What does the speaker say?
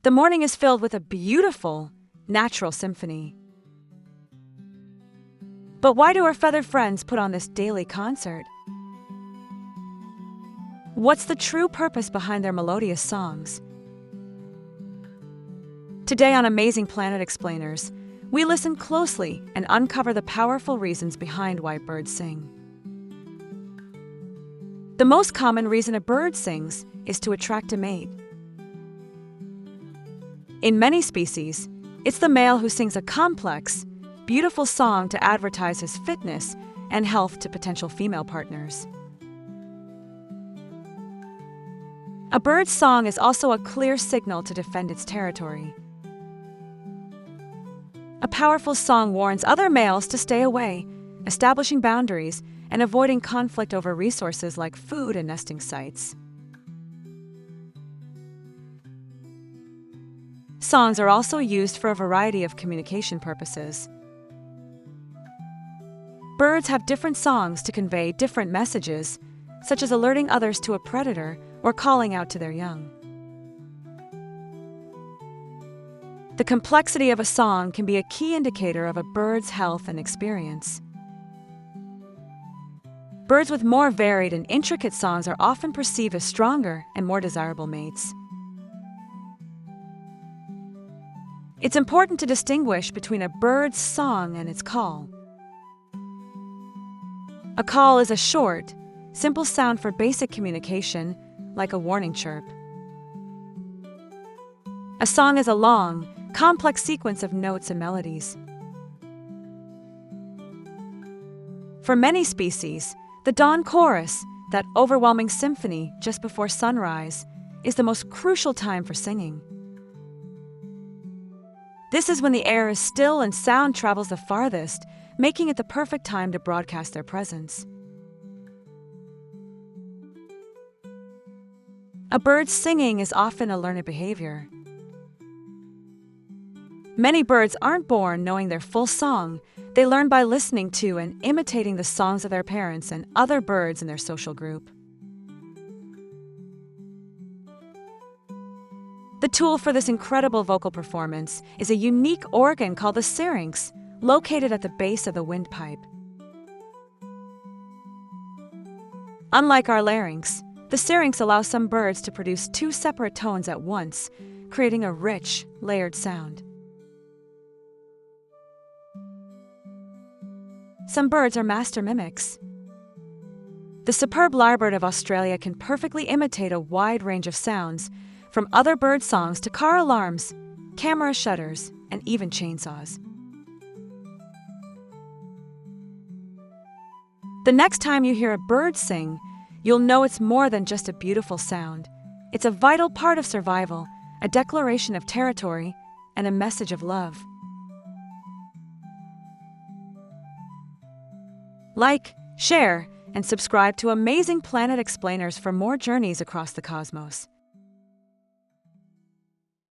The morning is filled with a beautiful, natural symphony. But why do our feathered friends put on this daily concert? What's the true purpose behind their melodious songs? Today on Amazing Planet Explainers, we listen closely and uncover the powerful reasons behind why birds sing. The most common reason a bird sings is to attract a mate. In many species, it's the male who sings a complex, beautiful song to advertise his fitness and health to potential female partners. A bird's song is also a clear signal to defend its territory. A powerful song warns other males to stay away, establishing boundaries and avoiding conflict over resources like food and nesting sites. Songs are also used for a variety of communication purposes. Birds have different songs to convey different messages, such as alerting others to a predator or calling out to their young. The complexity of a song can be a key indicator of a bird's health and experience. Birds with more varied and intricate songs are often perceived as stronger and more desirable mates. It's important to distinguish between a bird's song and its call. A call is a short, simple sound for basic communication, like a warning chirp. A song is a long, complex sequence of notes and melodies. For many species, the dawn chorus, that overwhelming symphony just before sunrise, is the most crucial time for singing. This is when the air is still and sound travels the farthest, making it the perfect time to broadcast their presence. A bird's singing is often a learned behavior. Many birds aren't born knowing their full song. They learn by listening to and imitating the songs of their parents and other birds in their social group. The tool for this incredible vocal performance is a unique organ called the syrinx, located at the base of the windpipe. Unlike our larynx, the syrinx allows some birds to produce two separate tones at once, creating a rich, layered sound. Some birds are master mimics. The superb lyrebird of Australia can perfectly imitate a wide range of sounds, from other bird songs to car alarms, camera shutters, and even chainsaws. The next time you hear a bird sing, you'll know it's more than just a beautiful sound. It's a vital part of survival, a declaration of territory, and a message of love. Like, share, and subscribe to Amazing Planet Explainers for more journeys across the cosmos.